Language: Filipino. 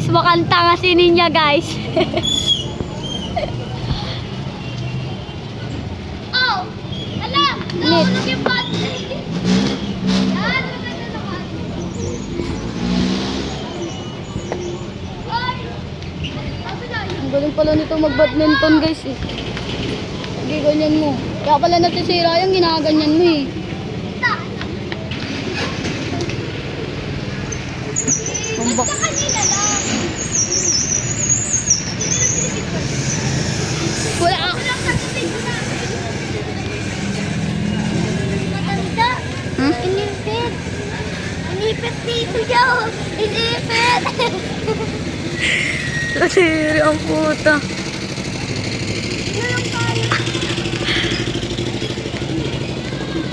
guys, makanta nga si Ninya guys. Oh! Ala! Nahulog yung battery! Yan! Maganda naman! Ay! Sabi na yun! Ang galing pala nito mag-badminton guys eh. Hindi ganyan mo. Kaya pala nasisira yung ginaganyan mo eh. Basta kanina lang! Wala Walang katabi ko na! Matanda! Hmm? Inipit! Inipit dito yun! Inipit! Nasiri ang puta.